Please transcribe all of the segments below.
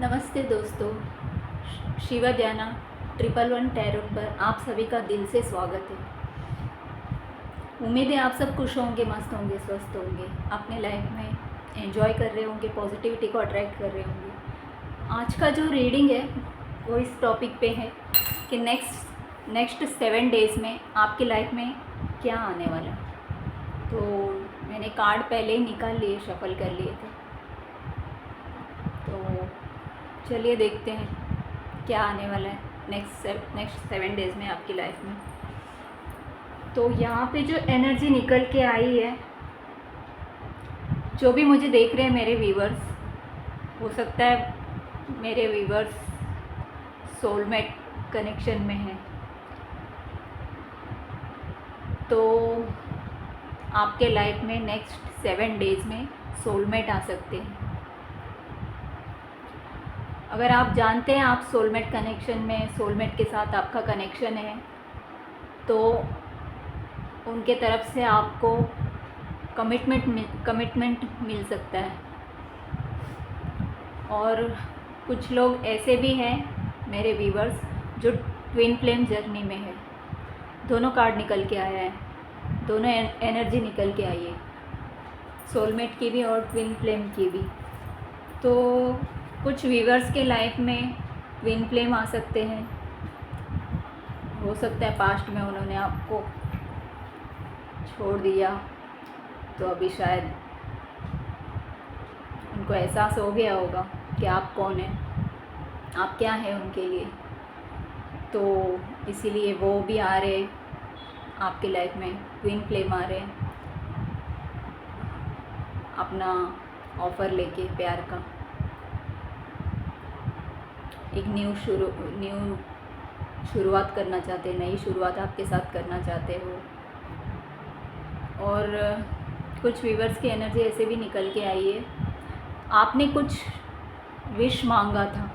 नमस्ते दोस्तों, शिवा ज्ञाना 111 टैरोट पर आप सभी का दिल से स्वागत है। उम्मीद है आप सब खुश होंगे, मस्त होंगे, स्वस्थ होंगे, अपने लाइफ में एंजॉय कर रहे होंगे, पॉजिटिविटी को अट्रैक्ट कर रहे होंगे। आज का जो रीडिंग है वो इस टॉपिक पे है कि नेक्स्ट 7 डेज़ में आपकी लाइफ में क्या आने वाला है। तो मैंने कार्ड पहले ही निकाल लिए, शफल कर लिए थे, तो चलिए देखते हैं क्या आने वाला है नेक्स्ट 7 डेज़ में आपकी लाइफ में। तो यहाँ पे जो एनर्जी निकल के आई है, जो भी मुझे देख रहे हैं मेरे व्यूवर्स, हो सकता है मेरे व्यूवर्स सोलमेट कनेक्शन में हैं, तो आपके लाइफ में नेक्स्ट 7 डेज़ में सोलमेट आ सकते हैं। अगर आप जानते हैं आप सोलमेट कनेक्शन में, सोलमेट के साथ आपका कनेक्शन है, तो उनके तरफ से आपको कमिटमेंट मिल सकता है। और कुछ लोग ऐसे भी हैं मेरे व्यूवर्स जो ट्विन फ्लेम जर्नी में है। दोनों कार्ड निकल के आया है, दोनों एनर्जी निकल के आई है, सोलमेट की भी और ट्विन फ्लेम की भी। तो कुछ व्यूवर्स के लाइफ में ट्विन फ्लेम आ सकते हैं। हो सकता है पास्ट में उन्होंने आपको छोड़ दिया, तो अभी शायद उनको एहसास हो गया होगा कि आप कौन हैं, आप क्या हैं उनके लिए। तो इसीलिए वो भी आ रहे आपकी लाइफ में, ट्विन फ्लेम आ रहे हैं अपना ऑफ़र लेके प्यार का। एक न्यू शुरुआत करना चाहते हैं, नई शुरुआत आपके साथ करना चाहते हो। और कुछ व्यूवर्स की एनर्जी ऐसे भी निकल के आई है, आपने कुछ विश मांगा था,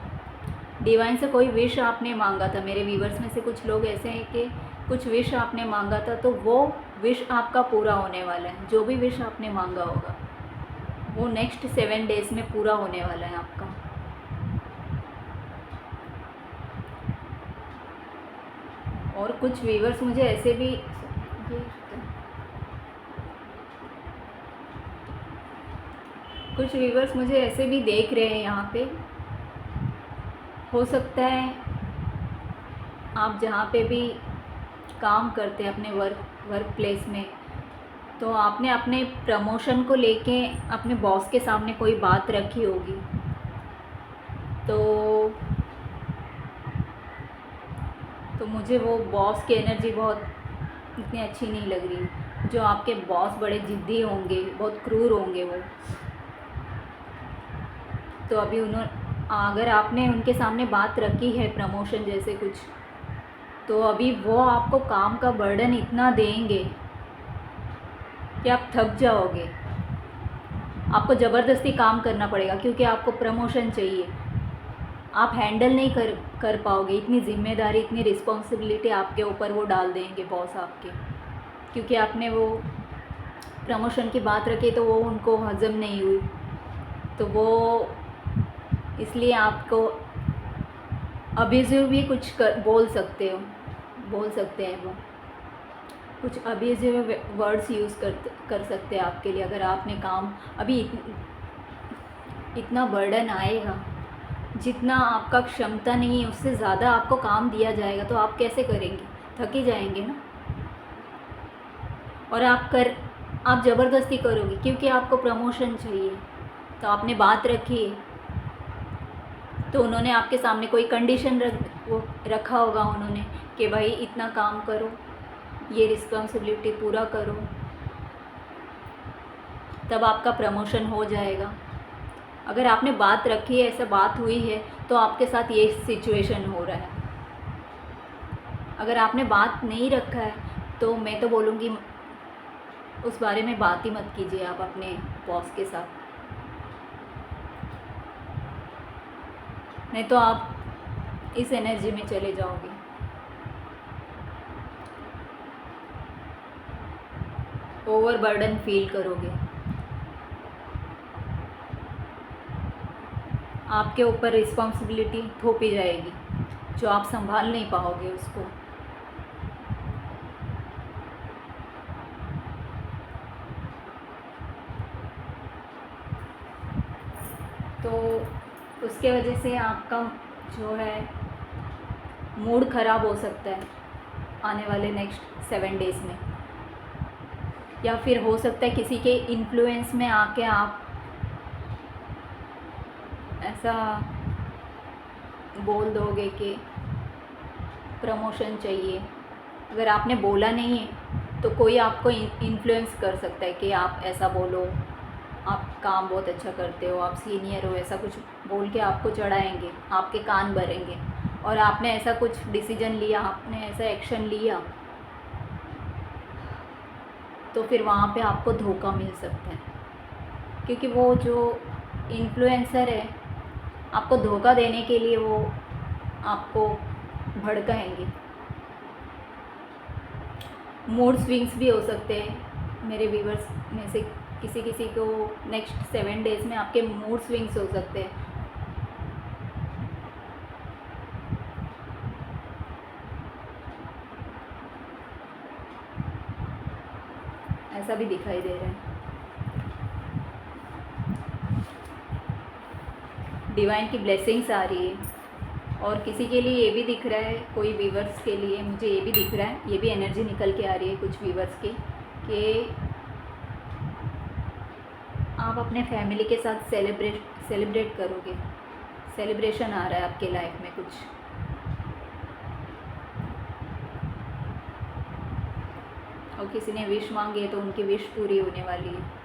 डिवाइन से कोई विश आपने मांगा था। मेरे व्यूवर्स में से कुछ लोग ऐसे हैं कि कुछ विश आपने मांगा था, तो वो विश आपका पूरा होने वाला है। जो भी विश आपने मांगा होगा वो नेक्स्ट 7 डेज़ में पूरा होने वाला है आपका। और कुछ व्यूवर्स मुझे ऐसे भी देख रहे हैं यहाँ पे। हो सकता है आप जहाँ पे भी काम करते हैं अपने वर्क प्लेस में, तो आपने अपने प्रमोशन को लेके अपने बॉस के सामने कोई बात रखी होगी। तो मुझे वो बॉस की एनर्जी बहुत इतनी अच्छी नहीं लग रही। जो आपके बॉस बड़े ज़िद्दी होंगे, बहुत क्रूर होंगे वो। तो अभी अगर आपने उनके सामने बात रखी है प्रमोशन जैसे कुछ, तो अभी वो आपको काम का बर्डन इतना देंगे कि आप थक जाओगे। आपको ज़बरदस्ती काम करना पड़ेगा क्योंकि आपको प्रमोशन चाहिए। आप हैंडल नहीं कर पाओगे, इतनी ज़िम्मेदारी, इतनी रिस्पॉन्सिबिलिटी आपके ऊपर वो डाल देंगे बॉस आपके, क्योंकि आपने वो प्रमोशन की बात रखी तो वो उनको हज़म नहीं हुई। तो वो इसलिए आपको अब्यूज़िव भी कुछ बोल सकते हैं वो कुछ अब्यूज़िव वर्ड्स यूज़ कर सकते हैं आपके लिए। अगर आपने काम अभी इतना बर्डन आएगा, जितना आपका क्षमता नहीं है उससे ज़्यादा आपको काम दिया जाएगा, तो आप कैसे करेंगे? थक ही जाएंगे ना। और आप ज़बरदस्ती करोगे क्योंकि आपको प्रमोशन चाहिए। तो आपने बात रखी है, तो उन्होंने आपके सामने कोई कंडीशन रखा होगा उन्होंने कि भाई इतना काम करो, ये रिस्पॉन्सिबिलिटी पूरा करो, तब आपका प्रमोशन हो जाएगा। अगर आपने बात रखी है, ऐसा बात हुई है, तो आपके साथ ये सिचुएशन हो रहा है। अगर आपने बात नहीं रखा है तो मैं तो बोलूँगी उस बारे में बात ही मत कीजिए आप अपने बॉस के साथ, नहीं तो आप इस एनर्जी में चले जाओगे। ओवरबर्डन फील करोगे। आपके ऊपर रिस्पॉन्सिबिलिटी थोपी जाएगी जो आप संभाल नहीं पाओगे उसको। तो उसके वजह से आपका जो है मूड ख़राब हो सकता है आने वाले नेक्स्ट 7 डेज़ में, या फिर हो सकता है किसी के इन्फ्लुएंस में आके आप ऐसा बोल दोगे कि प्रमोशन चाहिए। अगर आपने बोला नहीं है तो कोई आपको इन्फ्लुएंस कर सकता है कि आप ऐसा बोलो, आप काम बहुत अच्छा करते हो, आप सीनियर हो, ऐसा कुछ बोल के आपको चढ़ाएंगे, आपके कान भरेंगे और आपने ऐसा कुछ डिसीजन लिया, आपने ऐसा एक्शन लिया, तो फिर वहाँ पे आपको धोखा मिल सकता है। क्योंकि वो जो इन्फ्लुएंसर है आपको धोखा देने के लिए वो आपको भड़काएंगे। मूड स्विंग्स भी हो सकते हैं मेरे व्यूवर्स में से किसी किसी को नेक्स्ट 7 डेज़ में आपके मूड स्विंग्स हो सकते हैं। ऐसा भी दिखाई दे रहा है। डिवाइन की ब्लेसिंग्स आ रही है और किसी के लिए ये भी दिख रहा है, कोई व्यूवर्स के लिए मुझे ये भी दिख रहा है, ये भी एनर्जी निकल के आ रही है कुछ व्यूवर्स की कि आप अपने फैमिली के साथ सेलिब्रेट करोगे। सेलिब्रेशन आ रहा है आपके लाइफ में कुछ। और किसी ने विश मांगी है तो उनकी विश पूरी होने वाली है।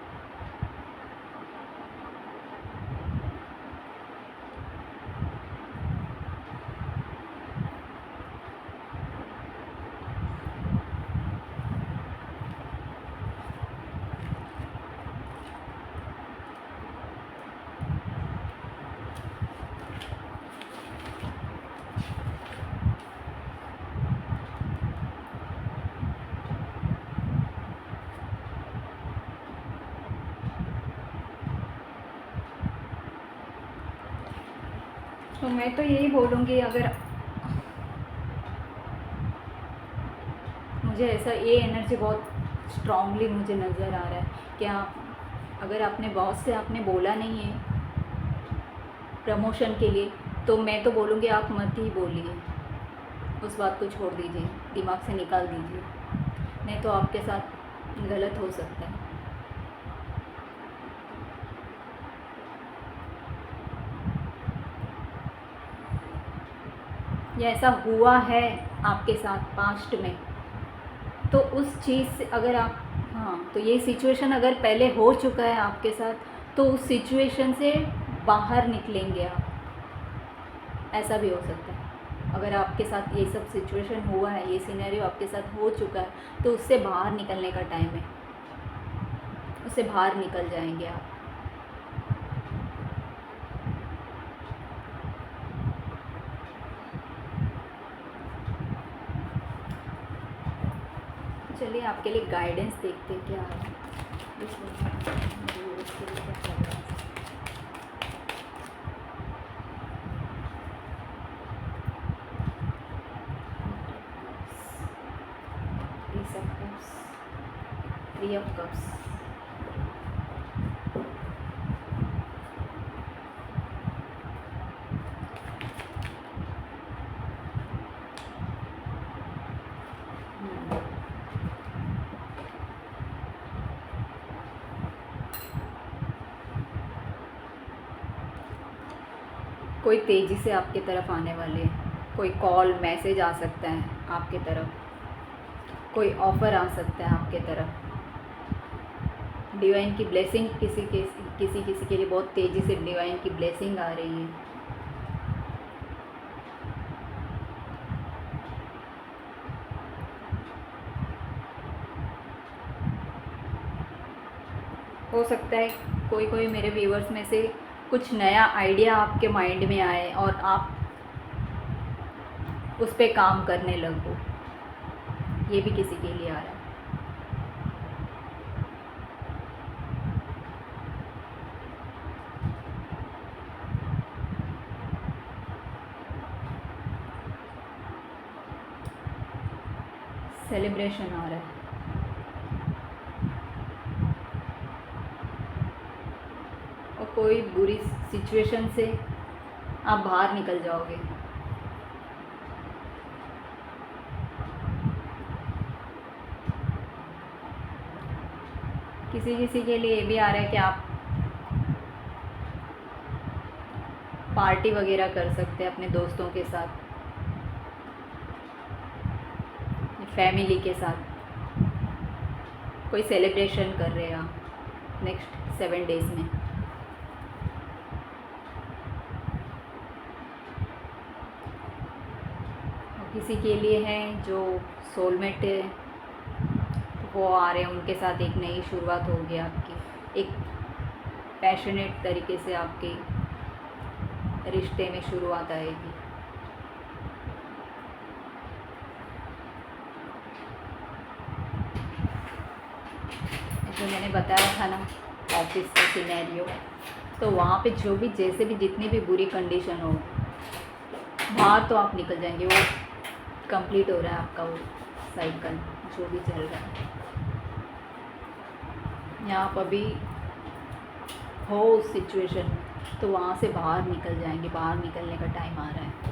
तो मैं तो यही बोलूँगी, अगर मुझे ऐसा ये एनर्जी बहुत स्ट्रांगली मुझे नज़र आ रहा है कि आप अगर अपने बॉस से आपने बोला नहीं है प्रमोशन के लिए, तो मैं तो बोलूँगी आप मत ही बोलिए, उस बात को छोड़ दीजिए, दिमाग से निकाल दीजिए, नहीं तो आपके साथ गलत हो सकता है। या ऐसा हुआ है आपके साथ पास्ट में, तो उस चीज़ से अगर आप तो ये सिचुएशन अगर पहले हो चुका है आपके साथ, तो उस सिचुएशन से बाहर निकलेंगे आप, ऐसा भी हो सकता है। अगर आपके साथ ये सब सिचुएशन हुआ है, ये सिनेरियो आपके साथ हो चुका है, तो उससे बाहर निकलने का टाइम है, उससे बाहर निकल जाएंगे आप। चलिए आपके लिए गाइडेंस देखते हैं क्या है। Three of Cups, कोई तेज़ी से आपके तरफ आने वाले, कोई कॉल मैसेज आ सकता है आपके तरफ, कोई ऑफ़र आ सकता है आपके तरफ। डिवाइन की ब्लेसिंग किसी के लिए बहुत तेज़ी से डिवाइन की ब्लेसिंग आ रही है। हो सकता है कोई मेरे व्यूवर्स में से कुछ नया आइडिया आपके माइंड में आए और आप उस पर काम करने लगो, ये भी किसी के लिए आ रहा है। सेलिब्रेशन आ रहा है। और कोई बुरी सिचुएशन से आप बाहर निकल जाओगे। किसी किसी के लिए ये भी आ रहा है कि आप पार्टी वगैरह कर सकते हैं अपने दोस्तों के साथ, फैमिली के साथ। कोई सेलिब्रेशन कर रहे हैं आप नेक्स्ट 7 डेज़ में। और किसी के लिए है जो सोलमेट है, वो आ रहे हैं, उनके साथ एक नई शुरुआत होगी आपकी। एक पैशनेट तरीके से आपके रिश्ते में शुरुआत आएगी। जो मैंने बताया था ना ऑफिस का सिनेरियो, तो वहाँ पे जो भी जैसे भी जितनी भी बुरी कंडीशन हो, बाहर तो आप निकल जाएंगे। वो कंप्लीट हो रहा है आपका वो साइकिल जो भी चल रहा है। यहाँ पर भी हो उस सिचुएशन में, तो वहाँ से बाहर निकल जाएंगे। बाहर निकलने का टाइम आ रहा है।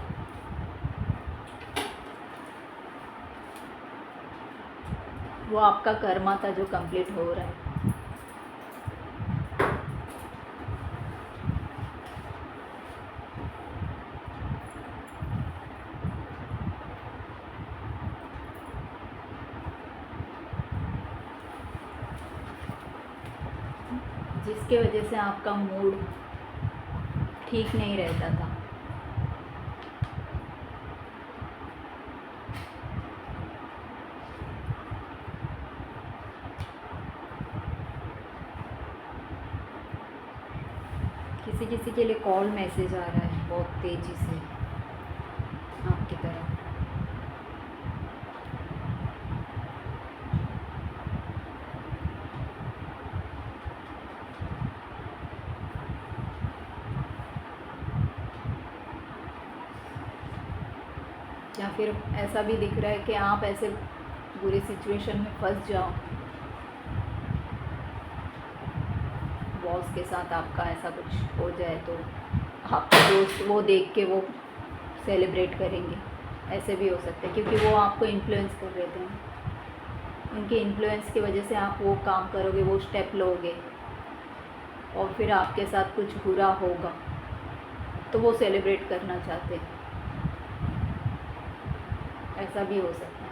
वो आपका कर्मा था जो कंप्लीट हो रहा है। जिसके वजह से आपका मूड ठीक नहीं रहता था। किसी किसी के लिए कॉल मैसेज आ रहा है बहुत तेज़ी से आपकी तरफ। या फिर ऐसा भी दिख रहा है कि आप ऐसे बुरी सिचुएशन में फंस जाओ, बॉस के साथ आपका ऐसा कुछ हो जाए, तो आपके दोस्त वो देख के वो सेलिब्रेट करेंगे। ऐसे भी हो सकता है क्योंकि वो आपको इन्फ्लुएंस कर रहे थे। उनके इन्फ्लुएंस की वजह से आप वो काम करोगे, वो स्टेप लोगे, और फिर आपके साथ कुछ बुरा होगा तो वो सेलिब्रेट करना चाहते हैं। ऐसा भी हो सकता है।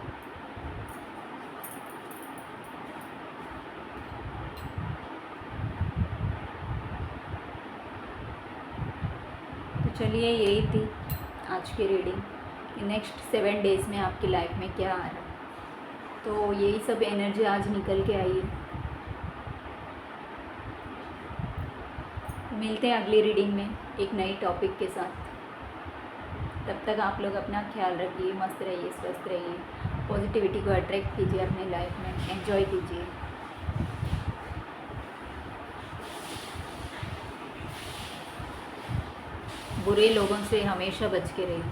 तो चलिए, यही थी आज की रीडिंग। नेक्स्ट 7 डेज़ में आपकी लाइफ में क्या आ रहा है, तो यही सब एनर्जी आज निकल के आई है। मिलते हैं अगली रीडिंग में एक नई टॉपिक के साथ। तब तक आप लोग अपना ख्याल रखिए, मस्त रहिए, स्वस्थ रहिए, पॉजिटिविटी को अट्रैक्ट कीजिए अपनी लाइफ में, एंजॉय कीजिए। बुरे लोगों से हमेशा बच के रहिए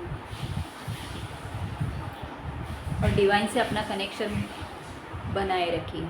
और डिवाइन से अपना कनेक्शन बनाए रखिए।